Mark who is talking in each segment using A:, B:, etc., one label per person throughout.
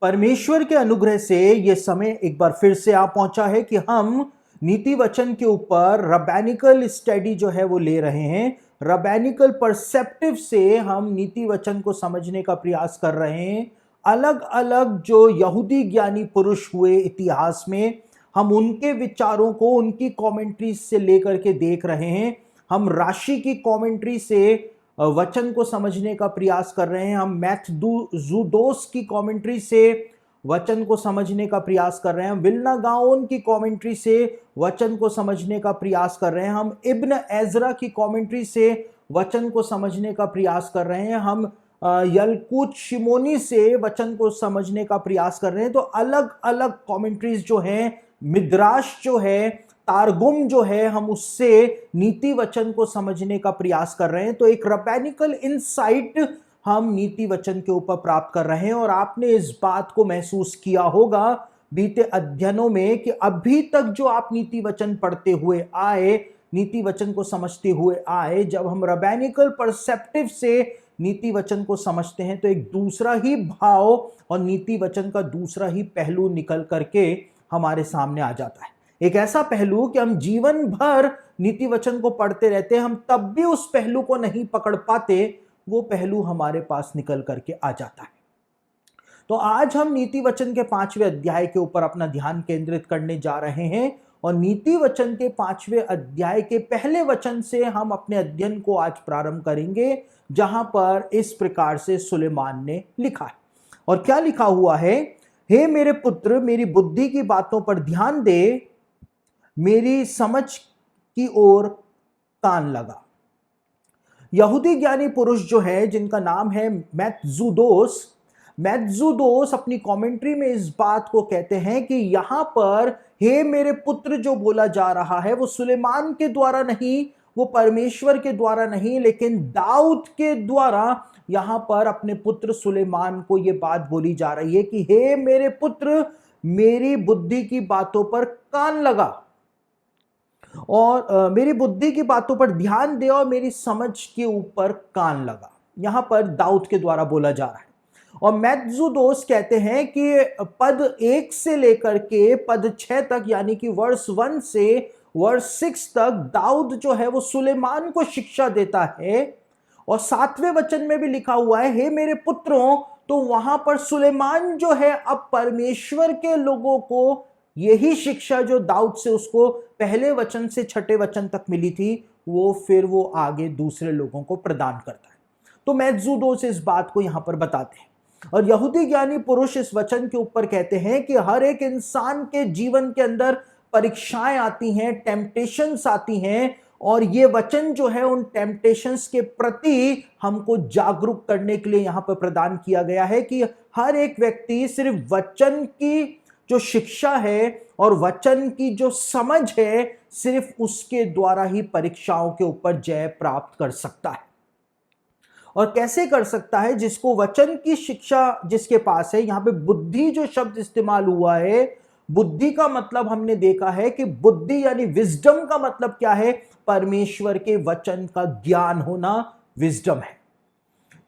A: परमेश्वर के अनुग्रह से ये समय एक बार फिर से आ पहुंचा है कि हम नीति वचन के ऊपर रबैनिकल स्टडी जो है वो ले रहे हैं। रबैनिकल परसेप्टिव से हम नीति वचन को समझने का प्रयास कर रहे हैं। अलग अलग जो यहूदी ज्ञानी पुरुष हुए इतिहास में, हम उनके विचारों को उनकी कमेंट्री से लेकर के देख रहे हैं। हम राशि की कमेंट्री से वचन को समझने का प्रयास कर रहे हैं। हम मैथ्यूदोस की कमेंट्री से वचन को समझने का प्रयास कर रहे हैं। हम विल्ना गाउन की कमेंट्री से वचन को समझने का प्रयास कर रहे हैं। हम इब्न एजरा की कमेंट्री से वचन को समझने का प्रयास कर रहे हैं। हम यलकूत शिमोनी से वचन को समझने का प्रयास कर रहे हैं। तो अलग अलग कमेंट्रीज जो हैं, मिद्राश जो है, तारगुम जो है, हम उससे नीति वचन को समझने का प्रयास कर रहे हैं। तो एक रबैनिकल इनसाइट हम नीति वचन के ऊपर प्राप्त कर रहे हैं। और आपने इस बात को महसूस किया होगा बीते अध्ययनों में कि अभी तक जो आप नीति वचन पढ़ते हुए आए, नीति वचन को समझते हुए आए, जब हम रबैनिकल परसेप्टिव से नीति वचन को समझते हैं तो एक दूसरा ही भाव और नीति वचन का दूसरा ही पहलू निकल करके हमारे सामने आ जाता है। एक ऐसा पहलू कि हम जीवन भर नीति वचन को पढ़ते रहते हैं, हम तब भी उस पहलू को नहीं पकड़ पाते, वो पहलू हमारे पास निकल करके आ जाता है। तो आज हम नीति वचन के 5वें अध्याय के ऊपर अपना ध्यान केंद्रित करने जा रहे हैं। और नीति वचन के 5वें अध्याय के पहले वचन से हम अपने अध्ययन को आज प्रारंभ करेंगे, जहां पर इस प्रकार से सुलेमान ने लिखा है। और क्या लिखा हुआ है? हे मेरे पुत्र, मेरी बुद्धि की बातों पर ध्यान दे, मेरी समझ की ओर कान लगा। यहूदी ज्ञानी पुरुष जो है, जिनका नाम है मैथ्यूदोस अपनी कमेंट्री में इस बात को कहते हैं कि यहां पर हे मेरे पुत्र जो बोला जा रहा है वो सुलेमान के द्वारा नहीं, वो परमेश्वर के द्वारा नहीं, लेकिन दाऊद के द्वारा यहां पर अपने पुत्र सुलेमान को यह बात बोली जा रही है कि हे मेरे पुत्र, मेरी बुद्धि की बातों पर कान लगा और मेरी बुद्धि की बातों पर ध्यान दे और मेरी समझ के ऊपर कान लगा। यहां पर दाऊद के द्वारा बोला जा रहा है। और मैथ्यूदोस कहते हैं कि पद 1 से लेकर के पद 6 तक, यानी कि वर्स 1 से वर्स 6 तक दाऊद जो है वो सुलेमान को शिक्षा देता है। और 7वें वचन में भी लिखा हुआ है हे मेरे पुत्रों, तो वहां पर सुलेमान जो है अब परमेश्वर के लोगों को यही शिक्षा जो दाऊद से उसको पहले वचन से 6ठे वचन तक मिली थी, वो फिर वो आगे दूसरे लोगों को प्रदान करता है। तो मैथ्यूदोस इस बात को यहां पर बताते हैं। और यहूदी ज्ञानी पुरुष इस वचन के ऊपर कहते हैं कि हर एक इंसान के जीवन के अंदर परीक्षाएं आती हैं, टेम्पटेशंस आती हैं, और ये वचन जो है उन टेम्पटेशंस के प्रति हमको जागरूक करने के लिए यहां पर प्रदान किया गया है कि हर एक व्यक्ति सिर्फ वचन की जो शिक्षा है और वचन की जो समझ है, सिर्फ उसके द्वारा ही परीक्षाओं के ऊपर जय प्राप्त कर सकता है। और कैसे कर सकता है? जिसको वचन की शिक्षा जिसके पास है, यहां पे बुद्धि जो शब्द इस्तेमाल हुआ है, बुद्धि का मतलब हमने देखा है कि बुद्धि यानी विजडम का मतलब क्या है? परमेश्वर के वचन का ज्ञान होना विजडम है।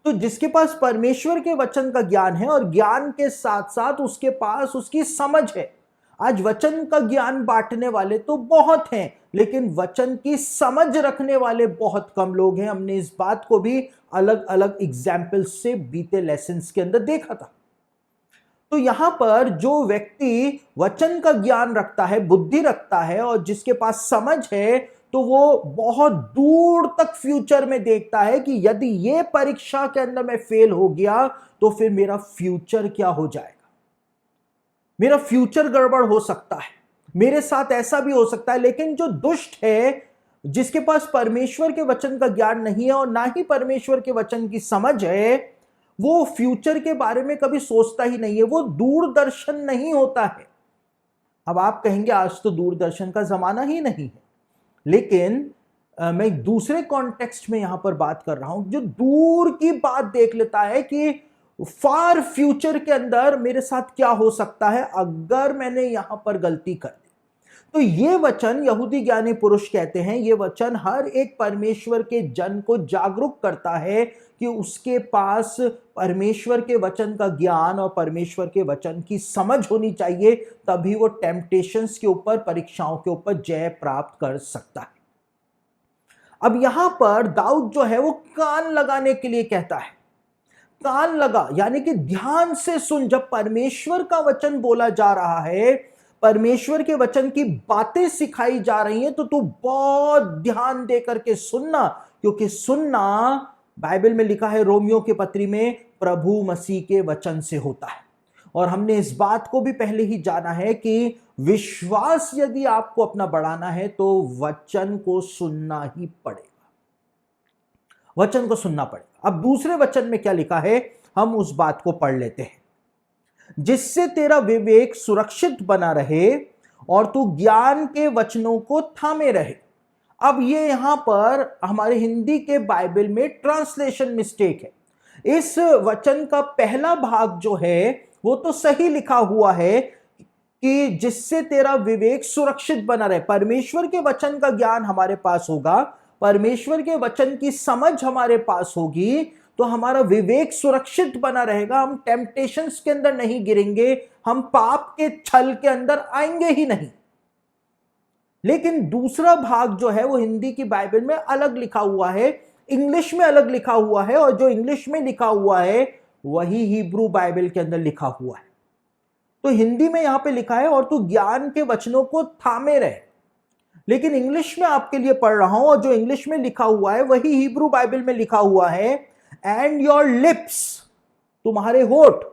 A: तो जिसके पास परमेश्वर के वचन का ज्ञान है और ज्ञान के साथ साथ उसके पास उसकी समझ है। आज वचन का ज्ञान बांटने वाले तो बहुत हैं, लेकिन वचन की समझ रखने वाले बहुत कम लोग हैं। हमने इस बात को भी अलग अलग एग्जाम्पल्स से बीते लेसन्स के अंदर देखा था। तो यहां पर जो व्यक्ति वचन का ज्ञान रखता है, बुद्धि रखता है और जिसके पास समझ है, तो वो बहुत दूर तक फ्यूचर में देखता है कि यदि ये परीक्षा के अंदर मैं फेल हो गया तो फिर मेरा फ्यूचर क्या हो जाएगा, मेरा फ्यूचर गड़बड़ हो सकता है, मेरे साथ ऐसा भी हो सकता है। लेकिन जो दुष्ट है, जिसके पास परमेश्वर के वचन का ज्ञान नहीं है और ना ही परमेश्वर के वचन की समझ है, वो फ्यूचर के बारे में कभी सोचता ही नहीं है, वो दूरदर्शन नहीं होता है। अब आप कहेंगे आज तो दूरदर्शन का जमाना ही नहीं है, लेकिन मैं दूसरे कॉन्टेक्स्ट में यहां पर बात कर रहा हूं, जो दूर की बात देख लेता है कि फार फ्यूचर के अंदर मेरे साथ क्या हो सकता है अगर मैंने यहां पर गलती कर दी। तो ये वचन यहूदी ज्ञानी पुरुष कहते हैं, ये वचन हर एक परमेश्वर के जन को जागरूक करता है कि उसके पास परमेश्वर के वचन का ज्ञान और परमेश्वर के वचन की समझ होनी चाहिए, तभी वो टेम्पटेशंस के ऊपर, परीक्षाओं के ऊपर जय प्राप्त कर सकता है। अब यहां पर दाऊद जो है वो कान लगाने के लिए कहता है। कान लगा यानी कि ध्यान से सुन। जब परमेश्वर का वचन बोला जा रहा है, परमेश्वर के वचन की बातें सिखाई जा रही हैं, तो तू बहुत ध्यान दे करके सुनना, क्योंकि सुनना बाइबल में लिखा है रोमियो के पत्री में प्रभु मसीह के वचन से होता है। और हमने इस बात को भी पहले ही जाना है कि विश्वास यदि आपको अपना बढ़ाना है तो वचन को सुनना ही पड़ेगा, वचन को सुनना पड़ेगा। अब दूसरे वचन में क्या लिखा है, हम उस बात को पढ़ लेते हैं। जिससे तेरा विवेक सुरक्षित बना रहे और तू ज्ञान के वचनों को थामे रहे। अब ये यहां पर हमारे हिंदी के बाइबल में ट्रांसलेशन मिस्टेक है। इस वचन का पहला भाग जो है वो तो सही लिखा हुआ है कि जिससे तेरा विवेक सुरक्षित बना रहे। परमेश्वर के वचन का ज्ञान हमारे पास होगा, परमेश्वर के वचन की समझ हमारे पास होगी, तो हमारा विवेक सुरक्षित बना रहेगा। हम टेम्पटेशंस के अंदर नहीं गिरेंगे, हम पाप के छल के अंदर आएंगे ही नहीं। लेकिन दूसरा भाग जो है वो हिंदी की बाइबल में अलग लिखा हुआ है, इंग्लिश में अलग लिखा हुआ है, और जो इंग्लिश में लिखा हुआ है वही हिब्रू बाइबल के अंदर लिखा हुआ है। तो हिंदी में यहां पे लिखा है और तू ज्ञान के वचनों को थामे रहे, लेकिन इंग्लिश में आपके लिए पढ़ रहा हूं, और जो इंग्लिश में लिखा हुआ है वही हिब्रू बाइबल में लिखा हुआ है, एंड योर लिप्स, तुम्हारे होठ,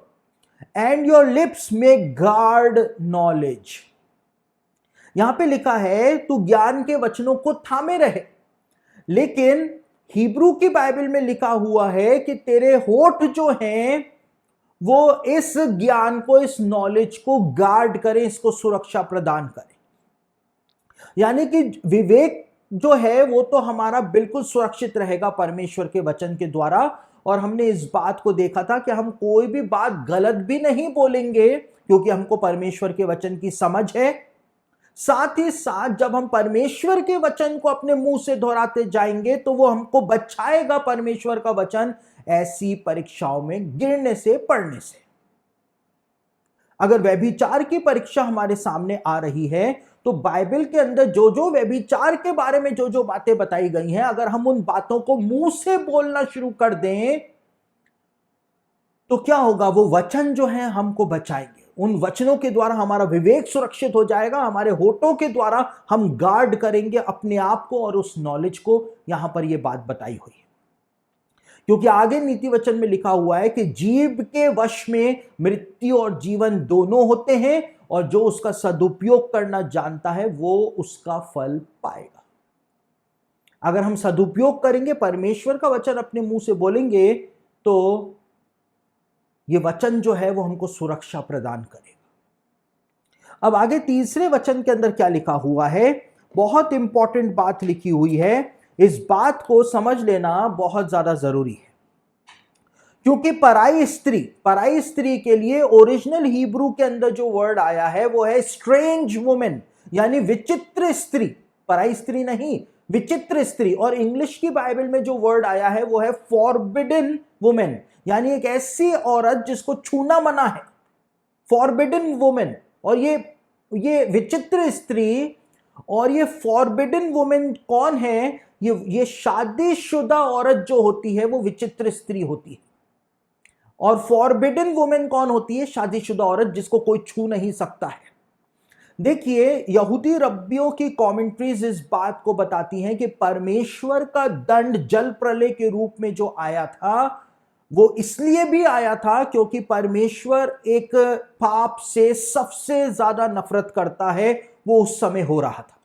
A: एंड योर लिप्स में गार्ड नॉलेज। यहां पे लिखा है तू ज्ञान के वचनों को थामे रहे, लेकिन हिब्रू की बाइबल में लिखा हुआ है कि तेरे होठ जो हैं वो इस ज्ञान को, इस नॉलेज को गार्ड करें, इसको सुरक्षा प्रदान करें। यानी कि विवेक जो है वो तो हमारा बिल्कुल सुरक्षित रहेगा परमेश्वर के वचन के द्वारा। और हमने इस बात को देखा था कि हम कोई भी बात गलत भी नहीं बोलेंगे, क्योंकि हमको परमेश्वर के वचन की समझ है। साथ ही साथ जब हम परमेश्वर के वचन को अपने मुंह से दोहराते जाएंगे तो वो हमको बचाएगा, परमेश्वर का वचन, ऐसी परीक्षाओं में गिरने से, पड़ने से। अगर व्यभिचार की परीक्षा हमारे सामने आ रही है तो बाइबल के अंदर जो जो व्यभिचार के बारे में जो जो बातें बताई गई हैं, अगर हम उन बातों को मुंह से बोलना शुरू कर दें तो क्या होगा, वो वचन जो है हमको बचाएंगे। उन वचनों के द्वारा हमारा विवेक सुरक्षित हो जाएगा, हमारे होठों के द्वारा हम गार्ड करेंगे अपने आप को और उस नॉलेज को। यहां पर यह बात बताई हुई है, क्योंकि आगे नीति वचन में लिखा हुआ है कि जीभ के वश में मृत्यु और जीवन दोनों होते हैं, और जो उसका सदुपयोग करना जानता है वो उसका फल पाएगा। अगर हम सदुपयोग करेंगे, परमेश्वर का वचन अपने मुंह से बोलेंगे, तो ये वचन जो है वो हमको सुरक्षा प्रदान करेगा। अब आगे तीसरे वचन के अंदर क्या लिखा हुआ है, बहुत इंपॉर्टेंट बात लिखी हुई है। इस बात को समझ लेना बहुत ज्यादा जरूरी है, क्योंकि पराई स्त्री के लिए ओरिजिनल हिब्रू के अंदर जो वर्ड आया है वो है स्ट्रेंज वुमेन, यानी विचित्र स्त्री। पराई स्त्री नहीं, विचित्र स्त्री। और इंग्लिश की बाइबल में जो वर्ड आया है वो है फॉरबिडन वुमेन, यानी एक ऐसी औरत जिसको छूना मना है, फॉरबिडन वुमेन। और ये विचित्र स्त्री और ये फॉरबिडन वुमेन कौन है, ये शादीशुदा औरत जो होती है वो विचित्र स्त्री होती है। और फॉरबिडन वुमेन कौन होती है, शादीशुदा औरत जिसको कोई छू नहीं सकता है। देखिए, यहूदी रब्बियों की कमेंट्रीज इस बात को बताती हैं कि परमेश्वर का दंड जल प्रलय के रूप में जो आया था वो इसलिए भी आया था क्योंकि परमेश्वर एक पाप से सबसे ज्यादा नफरत करता है। वो उस समय हो रहा था,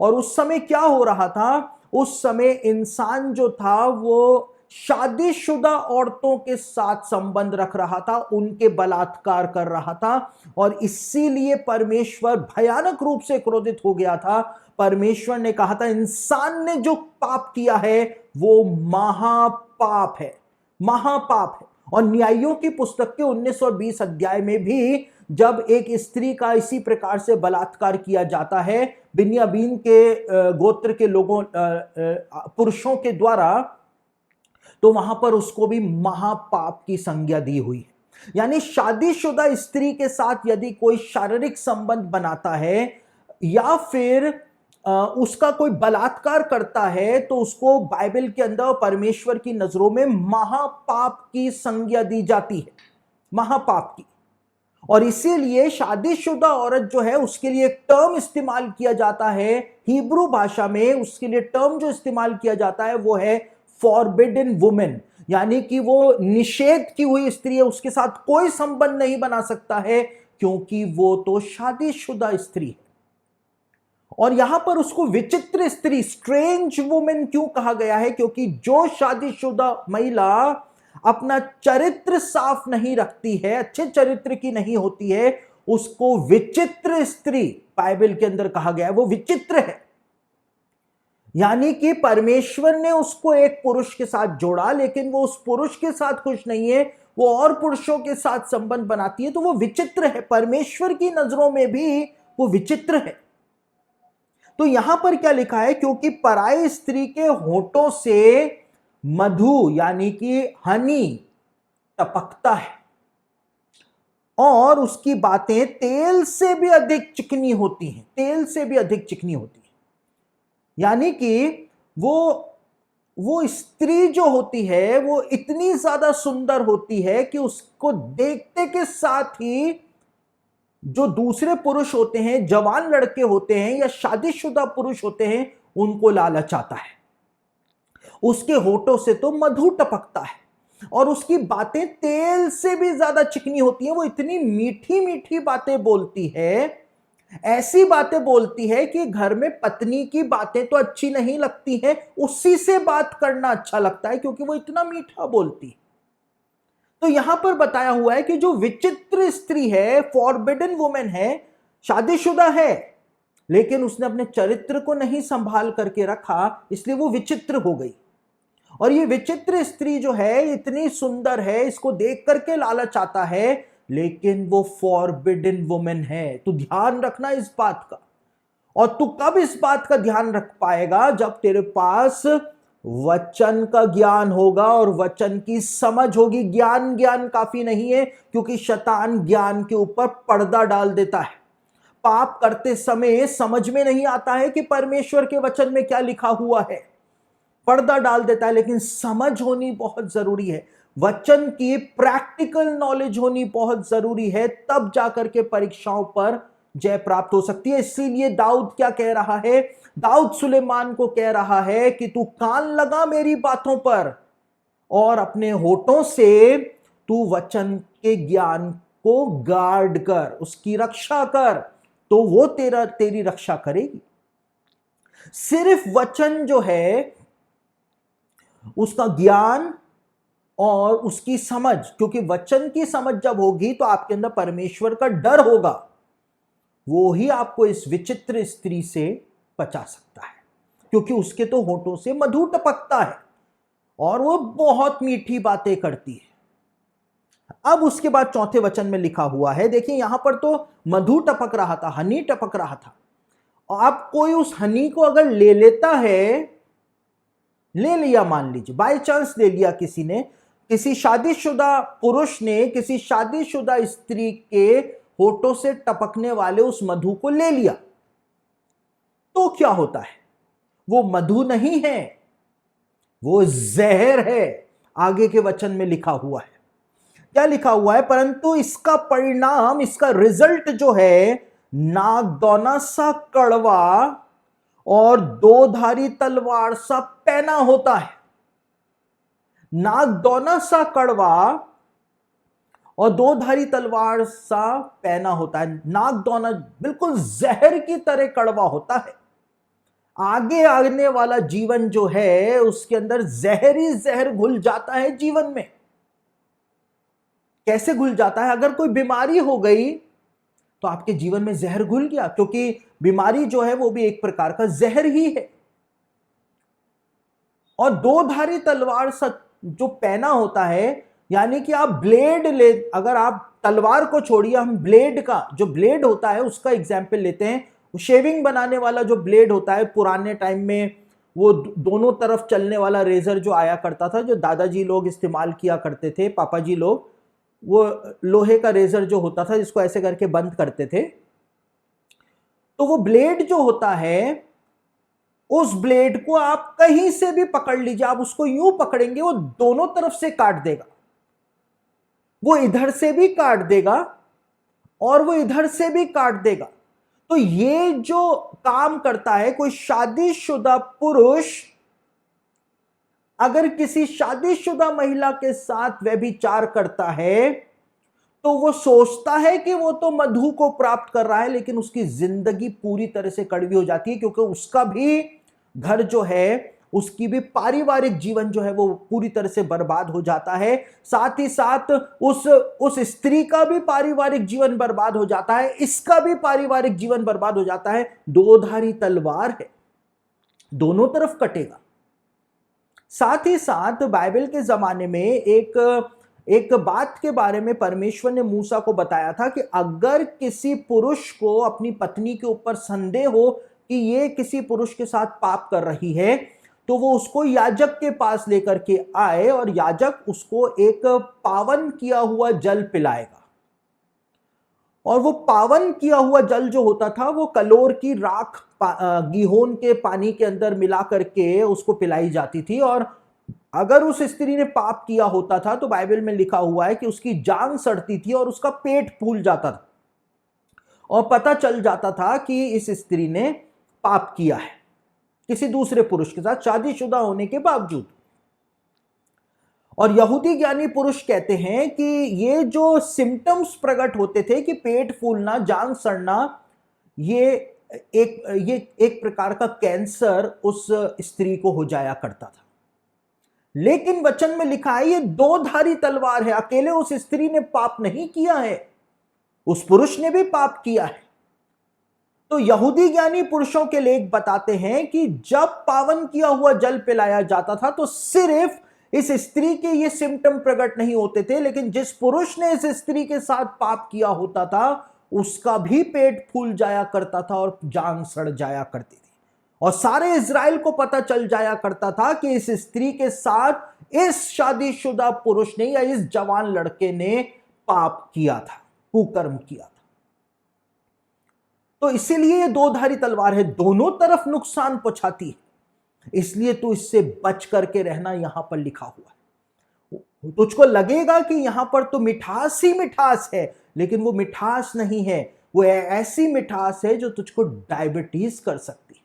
A: और उस समय क्या हो रहा था, उस समय इंसान जो था वो शादीशुदा औरतों के साथ संबंध रख रहा था, उनके बलात्कार कर रहा था, और इसीलिए परमेश्वर भयानक रूप से क्रोधित हो गया था। परमेश्वर ने कहा था इंसान ने जो पाप किया है वो महापाप है, महापाप है। और न्यायों की पुस्तक के 19 और 20 अध्याय में भी जब एक स्त्री का इसी प्रकार से बलात्कार किया जाता है बिन्यामीन के गोत्र के लोगों, पुरुषों के द्वारा, तो वहां पर उसको भी महापाप की संज्ञा दी हुई है। यानी शादीशुदा स्त्री के साथ यदि कोई शारीरिक संबंध बनाता है या फिर उसका कोई बलात्कार करता है तो उसको बाइबल के अंदर परमेश्वर की नजरों में महापाप की संज्ञा दी जाती है, महापाप की। और इसीलिए शादीशुदा औरत जो है उसके लिए एक टर्म इस्तेमाल किया जाता है हिब्रू भाषा में, उसके लिए टर्म जो इस्तेमाल किया जाता है वो है फॉरबिडन वुमेन, यानी कि वो निषेध की हुई स्त्री है, उसके साथ कोई संबंध नहीं बना सकता है क्योंकि वो तो शादीशुदा स्त्री है। और यहां पर उसको विचित्र स्त्री, स्ट्रेंज वुमेन क्यों कहा गया है? क्योंकि जो शादीशुदा महिला अपना चरित्र साफ नहीं रखती है, अच्छे चरित्र की नहीं होती है, उसको विचित्र स्त्री बाइबल के अंदर कहा गया है, वो विचित्र है। यानी कि परमेश्वर ने उसको एक पुरुष के साथ जोड़ा लेकिन वो उस पुरुष के साथ खुश नहीं है, वो और पुरुषों के साथ संबंध बनाती है, तो वो विचित्र है, परमेश्वर की नजरों में भी वो विचित्र है। तो यहां पर क्या लिखा है? क्योंकि पराई स्त्री के होठों से मधु यानी कि हनी टपकता है और उसकी बातें तेल से भी अधिक चिकनी होती हैं, तेल से भी अधिक चिकनी होती है। यानी कि वो स्त्री जो होती है वो इतनी ज्यादा सुंदर होती है कि उसको देखते के साथ ही जो दूसरे पुरुष होते हैं, जवान लड़के होते हैं या शादीशुदा पुरुष होते हैं, उनको लालच आता है। उसके होठों से तो मधु टपकता है और उसकी बातें तेल से भी ज्यादा चिकनी होती हैं। वो इतनी मीठी मीठी बातें बोलती है, ऐसी बातें बोलती है कि घर में पत्नी की बातें तो अच्छी नहीं लगती हैं, उसी से बात करना अच्छा लगता है क्योंकि वो इतना मीठा बोलती है। तो यहां पर बताया हुआ है कि जो विचित्र स्त्री है, फॉरबिडन वुमेन है, शादीशुदा है लेकिन उसने अपने चरित्र को नहीं संभाल करके रखा, इसलिए वो विचित्र हो गई। और ये विचित्र स्त्री जो है इतनी सुंदर है, इसको देख करके लालच आता है, लेकिन वो फॉरबिडन वुमेन है। तू ध्यान रखना इस बात का। और तू कब इस बात का ध्यान रख पाएगा? जब तेरे पास वचन का ज्ञान होगा और वचन की समझ होगी। ज्ञान काफी नहीं है क्योंकि शैतान ज्ञान के ऊपर पर्दा डाल देता है। पाप करते समय समझ में नहीं आता है कि परमेश्वर के वचन में क्या लिखा हुआ है, पर्दा डाल देता है, लेकिन समझ होनी बहुत जरूरी है। वचन की प्रैक्टिकल नॉलेज होनी बहुत जरूरी है, तब जाकर के परीक्षाओं पर जय प्राप्त हो सकती है। इसीलिए दाऊद क्या कह रहा है? दाऊद सुलेमान को कह रहा है कि तू कान लगा मेरी बातों पर और अपने होठों से तू वचन के ज्ञान को गार्ड कर, उसकी रक्षा कर, तो वो तेरी रक्षा करेगी। सिर्फ वचन जो है उसका ज्ञान और उसकी समझ, क्योंकि वचन की समझ जब होगी तो आपके अंदर परमेश्वर का डर होगा, वो ही आपको इस विचित्र स्त्री से बचा सकता है, क्योंकि उसके तो होठों से मधु टपकता है और वो बहुत मीठी बातें करती है। अब उसके बाद चौथे वचन में लिखा हुआ है, देखिए यहां पर तो मधु टपक रहा था, हनी टपक रहा था, और अब कोई उस हनी को अगर ले लेता है, ले लिया, मान लीजिए बाय चांस ले लिया किसी ने, किसी शादीशुदा पुरुष ने किसी शादीशुदा स्त्री के होठों से टपकने वाले उस मधु को ले लिया, तो क्या होता है? वो मधु नहीं है, वो जहर है। आगे के वचन में लिखा हुआ है, क्या लिखा हुआ है? परंतु इसका परिणाम, इसका रिजल्ट जो है नागदौना सा कड़वा और दो-धारी तलवार सा पैना होता है। नागदौना सा कड़वा और दो-धारी तलवार सा पैना होता है। नागदौना बिल्कुल जहर की तरह कड़वा होता है। आगे आने वाला जीवन जो है उसके अंदर जहर ही जहर घुल जाता है जीवन में। कैसे घुल जाता है? अगर कोई बीमारी हो गई तो आपके जीवन में जहर घुल गया, क्योंकि बीमारी जो है वो भी एक प्रकार का जहर ही है। और दो-धारी तलवार सा जो पैना होता है, यानी कि आप ब्लेड ले, अगर आप तलवार को छोड़िए, हम ब्लेड का, जो ब्लेड होता है उसका एग्जाम्पल लेते हैं। शेविंग बनाने वाला जो ब्लेड होता है, पुराने टाइम में वो दोनों तरफ चलने वाला रेजर जो आया करता था, जो दादाजी लोग इस्तेमाल किया करते थे, पापा जी लोग, वो लोहे का रेजर जो होता था जिसको ऐसे करके बंद करते थे। तो वो ब्लेड जो होता है, उस ब्लेड को आप कहीं से भी पकड़ लीजिए, आप उसको यूं पकड़ेंगे वो दोनों तरफ से काट देगा। वो इधर से भी काट देगा और वो इधर से भी काट देगा। तो ये जो काम करता है, कोई शादीशुदा पुरुष अगर किसी शादीशुदा महिला के साथ व्यभिचार करता है तो वो सोचता है कि वो तो मधु को प्राप्त कर रहा है, लेकिन उसकी जिंदगी पूरी तरह से कड़वी हो जाती है, क्योंकि उसका भी घर जो है, उसकी भी पारिवारिक जीवन जो है वो पूरी तरह से बर्बाद हो जाता है। साथ ही साथ उस स्त्री का भी पारिवारिक जीवन बर्बाद हो जाता है, इसका भी पारिवारिक जीवन बर्बाद हो जाता है। दो धारी तलवार है, दोनों तरफ कटेगा। साथ ही साथ बाइबल के जमाने में एक बात के बारे में परमेश्वर ने मूसा को बताया था कि अगर किसी पुरुष को अपनी पत्नी के ऊपर संदेह हो कि ये किसी पुरुष के साथ पाप कर रही है, तो वो उसको याजक के पास लेकर के आए और याजक उसको एक पावन किया हुआ जल पिलाएगा। और वो पावन किया हुआ जल जो होता था वो कलोर की राख गीहोन के पानी के अंदर मिला करके उसको पिलाई जाती थी। और अगर उस स्त्री ने पाप किया होता था तो बाइबल में लिखा हुआ है कि उसकी जांघ सड़ती थी और उसका पेट फूल जाता था और पता चल जाता था कि इस स्त्री ने पाप किया है किसी दूसरे पुरुष के साथ शादीशुदा होने के बावजूद। और यहूदी ज्ञानी पुरुष कहते हैं कि ये जो सिम्टम्स प्रकट होते थे कि पेट फूलना, जांघ सड़ना, ये एक प्रकार का कैंसर उस स्त्री को हो जाया करता था। लेकिन वचन में लिखा है ये दो धारी तलवार है। अकेले उस स्त्री ने पाप नहीं किया है, उस पुरुष ने भी पाप किया है। तो यहूदी ज्ञानी पुरुषों के लेख बताते हैं कि जब पावन किया हुआ जल पिलाया जाता था तो सिर्फ इस स्त्री के ये सिम्टम प्रकट नहीं होते थे, लेकिन जिस पुरुष ने इस स्त्री के साथ पाप किया होता था उसका भी पेट फूल जाया करता था और जांघ सड़ जाया करती थी। और सारे इज़राइल को पता चल जाया करता था कि इस स्त्री के साथ इस शादीशुदा पुरुष ने या इस जवान लड़के ने पाप किया था, कुकर्म किया था। तो इसीलिए ये दो धारी तलवार है, दोनों तरफ नुकसान पहुंचाती है। इसलिए तू इससे बच करके रहना, यहां पर लिखा हुआ है। तुझको लगेगा कि यहां पर तो मिठास ही मिठास है, लेकिन वो मिठास नहीं है, वो ऐसी मिठास है जो तुझको डायबिटीज कर सकती है।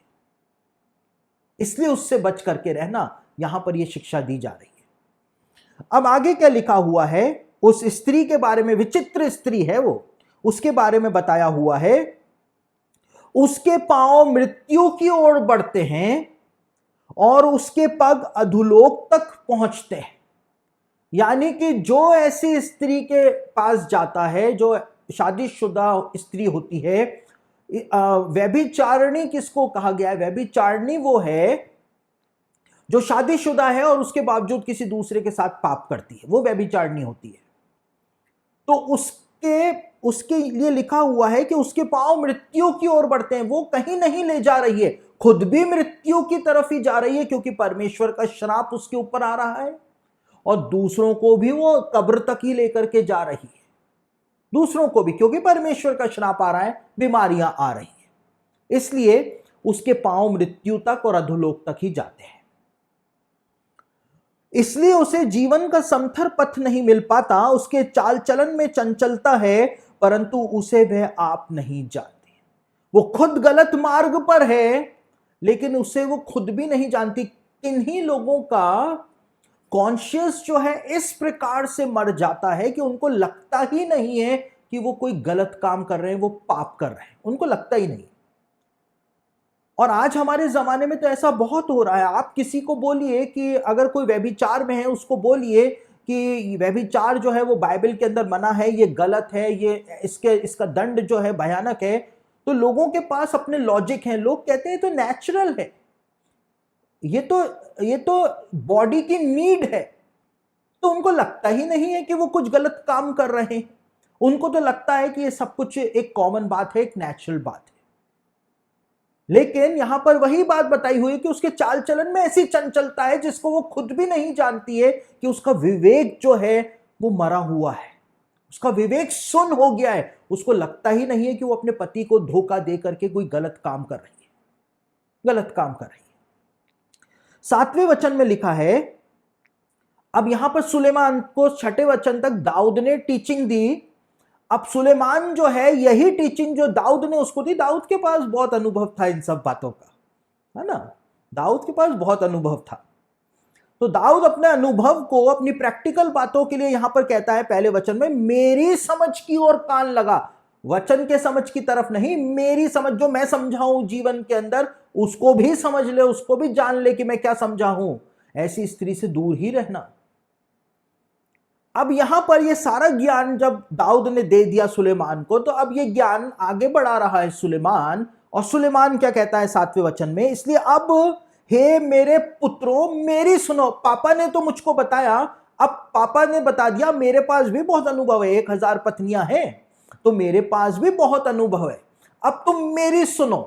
A: इसलिए उससे बच करके रहना, यहां पर यह शिक्षा दी जा रही है। अब आगे क्या लिखा हुआ है, उस स्त्री के बारे में, विचित्र स्त्री है वो, उसके बारे में बताया हुआ है, उसके पांव मृत्यु की ओर बढ़ते हैं और उसके पग अधोलोक तक पहुंचते हैं। यानी कि जो ऐसी स्त्री के पास जाता है, जो शादीशुदा स्त्री होती है, व्यभिचारिणी किसको कहा गया है? व्यभिचारिणी वो है जो शादीशुदा है और उसके बावजूद किसी दूसरे के साथ पाप करती है, वो व्यभिचारिणी होती है। तो उसके लिए लिखा हुआ है कि उसके पांव मृत्यु की ओर बढ़ते हैं। वो कहीं नहीं ले जा रही है, खुद भी मृत्यु की तरफ ही जा रही है, क्योंकि परमेश्वर का श्राप उसके ऊपर आ रहा है और दूसरों को भी वो कब्र तक ही लेकर के जा रही है। दूसरों को भी, क्योंकि परमेश्वर का श्राप आ रहा है, बीमारियां आ रही हैं, इसलिए उसके पांव मृत्यु तक और अधोलोक तक ही जाते हैं। इसलिए उसे जीवन का समथर पथ नहीं मिल पाता। उसके चाल चलन में चंचलता है, परंतु उसे वह आप नहीं जानती। वो खुद गलत मार्ग पर है, लेकिन उसे वो खुद भी नहीं जानती। किन्हीं लोगों का कॉन्शियस जो है इस प्रकार से मर जाता है कि उनको लगता ही नहीं है कि वो कोई गलत काम कर रहे हैं, वो पाप कर रहे हैं, उनको लगता ही नहीं। और आज हमारे जमाने में तो ऐसा बहुत हो रहा है। आप किसी को बोलिए कि अगर कोई व्यभिचार में है, उसको बोलिए कि व्यभिचार जो है वो बाइबल के अंदर मना है, ये गलत है, ये इसका दंड जो है भयानक है, तो लोगों के पास अपने लॉजिक हैं। लोग कहते हैं तो नेचुरल है, ये तो बॉडी की नीड है। तो उनको लगता ही नहीं है कि वो कुछ गलत काम कर रहे हैं। उनको तो लगता है कि ये सब कुछ एक कॉमन बात है, एक नेचुरल बात है। लेकिन यहां पर वही बात बताई हुई है कि उसके चाल चलन में ऐसी चंचलता है जिसको वो खुद भी नहीं जानती है कि उसका विवेक जो है वो मरा हुआ है, उसका विवेक सुन्न हो गया है। उसको लगता ही नहीं है कि वो अपने पति को धोखा दे करके कोई गलत काम कर रही है, गलत काम कर रही है। 7वें वचन में लिखा है, अब यहां पर सुलेमान को 6ठे वचन तक दाऊद ने टीचिंग दी। अब सुलेमान जो है यही टीचिंग जो दाऊद ने उसको दी। दाऊद के पास बहुत अनुभव था इन सब बातों का, है ना, दाऊद के पास बहुत अनुभव था। तो दाऊद अपने अनुभव को अपनी प्रैक्टिकल बातों के लिए यहां पर कहता है पहले वचन में, मेरी समझ की ओर कान लगा। वचन के समझ की तरफ नहीं, मेरी समझ जो मैं समझाऊं जीवन के अंदर, उसको भी समझ ले, उसको भी जान ले कि मैं क्या समझा हूं। ऐसी स्त्री से दूर ही रहना। अब यहां पर ये सारा ज्ञान जब दाऊद ने दे दिया सुलेमान को, तो अब ये ज्ञान आगे बढ़ा रहा है सुलेमान। और सुलेमान क्या कहता है 7वें वचन में, इसलिए अब हे मेरे पुत्रों मेरी सुनो। पापा ने तो मुझको बताया, अब पापा ने बता दिया, मेरे पास भी बहुत अनुभव है, 1000 पत्नियां हैं तो मेरे पास भी बहुत अनुभव है। अब तुम मेरी सुनो।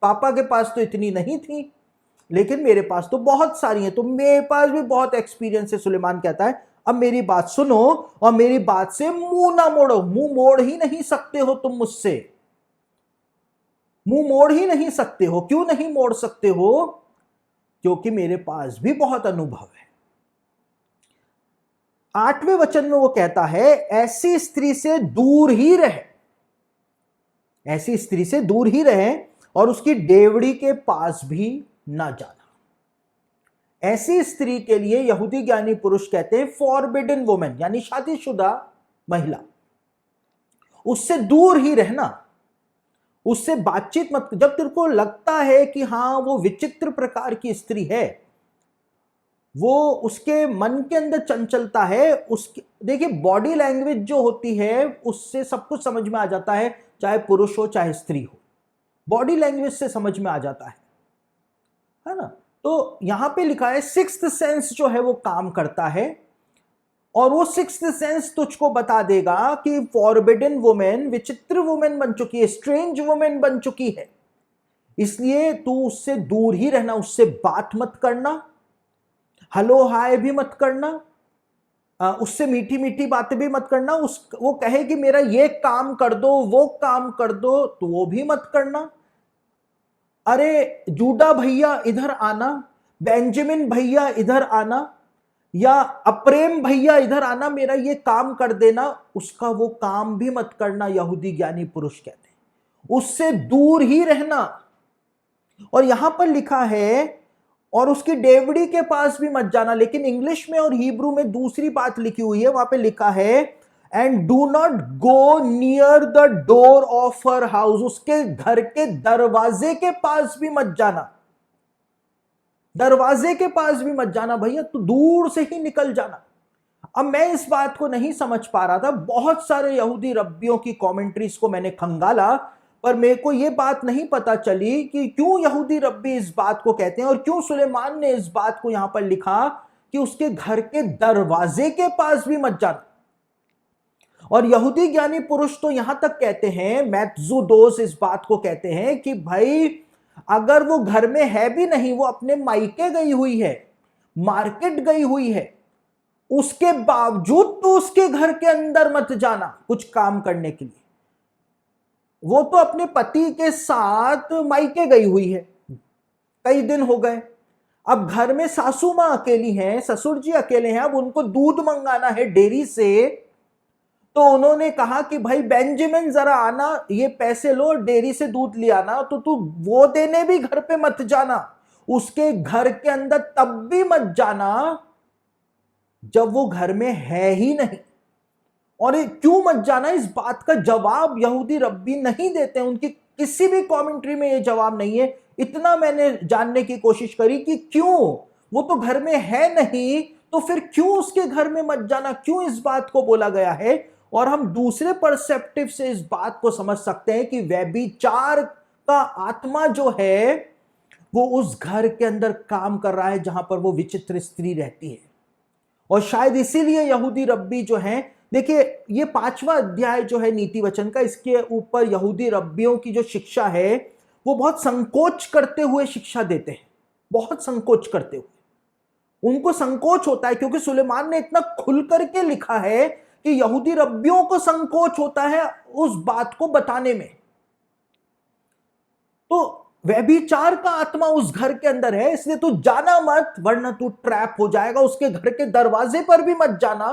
A: पापा के पास तो इतनी नहीं थी, लेकिन मेरे पास तो बहुत सारी हैं, तो मेरे पास भी बहुत एक्सपीरियंस है। सुलेमान कहता है अब मेरी बात सुनो और मेरी बात से मुंह ना मोड़ो। मुंह मोड़ ही नहीं सकते हो तुम मुझसे, मुंह मोड़ ही नहीं सकते हो। क्यों नहीं मोड़ सकते हो? क्योंकि मेरे पास भी बहुत अनुभव है। 8वें वचन में वो कहता है ऐसी स्त्री से दूर ही रहे, ऐसी स्त्री से दूर ही रहे और उसकी डेवड़ी के पास भी ना जाना। ऐसी स्त्री के लिए यहूदी ज्ञानी पुरुष कहते हैं फॉरबिडन वुमेन, यानी शादीशुदा महिला। उससे दूर ही रहना, उससे बातचीत मत। जब तेरे को लगता है कि हां वो विचित्र प्रकार की स्त्री है, वो उसके मन के अंदर चंचलता है, उसकी देखिए बॉडी लैंग्वेज जो होती है उससे सब कुछ समझ में आ जाता है, चाहे पुरुष हो चाहे स्त्री हो, बॉडी लैंग्वेज से समझ में आ जाता है ना। तो यहां पे लिखा है सिक्स्थ सेंस जो है वो काम करता है और वो सिक्स्थ सेंस तुझको बता देगा कि फॉरबिडन वुमेन विचित्र वुमेन बन चुकी है, स्ट्रेंज वुमेन बन चुकी है, इसलिए तू उससे दूर ही रहना। उससे बात मत करना, हेलो हाय भी मत करना, उससे मीठी मीठी बातें भी मत करना। वो कहे कि मेरा ये काम कर दो वो काम कर दो तो वो भी मत करना। अरे जूडा भैया इधर आना, बेंजामिन भैया इधर आना, या अप्रेम भैया इधर आना, मेरा ये काम कर देना, उसका वो काम भी मत करना। यहूदी ज्ञानी पुरुष कहते हैं उससे दूर ही रहना। और यहां पर लिखा है और उसकी डेवड़ी के पास भी मत जाना, लेकिन इंग्लिश में और हिब्रू में दूसरी बात लिखी हुई है। वहां पे लिखा है and do not go near the door of her house, उसके घर के दरवाजे के पास भी मत जाना, दरवाजे के पास भी मत जाना भैया, तो दूर से ही निकल जाना। अब मैं इस बात को नहीं समझ पा रहा था, बहुत सारे यहूदी रब्बियों की कमेंट्रीज को मैंने खंगाला, पर मेरे को यह बात नहीं पता चली कि क्यों यहूदी रब्बी इस बात को कहते हैं और क्यों सुलेमान ने इस बात को यहां पर लिखा कि उसके घर के दरवाजे के पास भी मत जाना। और यहूदी ज्ञानी पुरुष तो यहां तक कहते हैं, मैथ्जूदोस इस बात को कहते हैं कि भाई अगर वो घर में है भी नहीं, वो अपने मायके गई हुई है, मार्केट गई हुई है, उसके बावजूद तो उसके घर के अंदर मत जाना कुछ काम करने के लिए। वो तो अपने पति के साथ मायके गई हुई है, कई दिन हो गए, अब घर में सासू मां अकेली हैं, ससुर जी अकेले हैं, अब उनको दूध मंगाना है डेयरी से, तो उन्होंने कहा कि भाई बेंजामिन जरा आना, ये पैसे लो डेयरी से दूध ले आना, तो तू वो देने भी घर पे मत जाना, उसके घर के अंदर तब भी मत जाना जब वो घर में है ही नहीं। और क्यों मत जाना, इस बात का जवाब यहूदी रब्बी नहीं देते, उनकी किसी भी कमेंट्री में ये जवाब नहीं है। इतना मैंने जानने की कोशिश करी कि क्यों, वो तो घर में है नहीं तो फिर क्यों उसके घर में मत जाना, क्यों इस बात को बोला गया है। और हम दूसरे परसेप्टिव से इस बात को समझ सकते हैं कि व्यभिचार का आत्मा जो है वो उस घर के अंदर काम कर रहा है जहां पर वो विचित्र स्त्री रहती है। और शायद इसीलिए यहूदी रब्बी जो हैं, देखिए ये 5वां अध्याय जो है नीति वचन का, इसके ऊपर यहूदी रब्बियों की जो शिक्षा है वो बहुत संकोच करते हुए शिक्षा देते हैं, बहुत संकोच करते हुए। उनको संकोच होता है क्योंकि सुलेमान ने इतना खुल करके लिखा है कि यहूदी रब्बियों को संकोच होता है उस बात को बताने में। तो व्यभिचार का आत्मा उस घर के अंदर है, इसलिए तू जाना मत वरना तू ट्रैप हो जाएगा। उसके घर के दरवाजे पर भी मत जाना।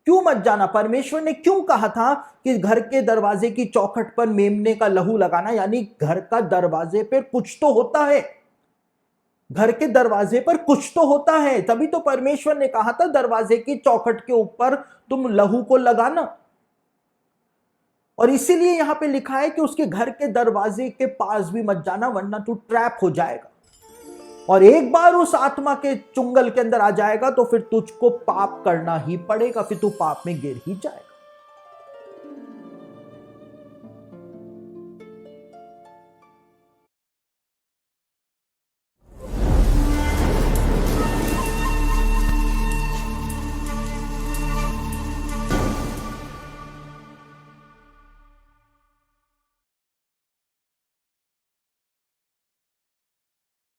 A: क्यों मत जाना? परमेश्वर ने क्यों कहा था कि घर के दरवाजे की चौखट पर मेमने का लहू लगाना? यानी घर का दरवाजे पर कुछ तो होता है, घर के दरवाजे पर कुछ तो होता है, तभी तो परमेश्वर ने कहा था दरवाजे की चौखट के ऊपर तुम लहू को लगाना। और इसीलिए यहां पे लिखा है कि उसके घर के दरवाजे के पास भी मत जाना वरना तू ट्रैप हो जाएगा। और एक बार उस आत्मा के चुंगल के अंदर आ जाएगा तो फिर तुझको पाप करना ही पड़ेगा, फिर तू पाप में गिर ही जाएगा।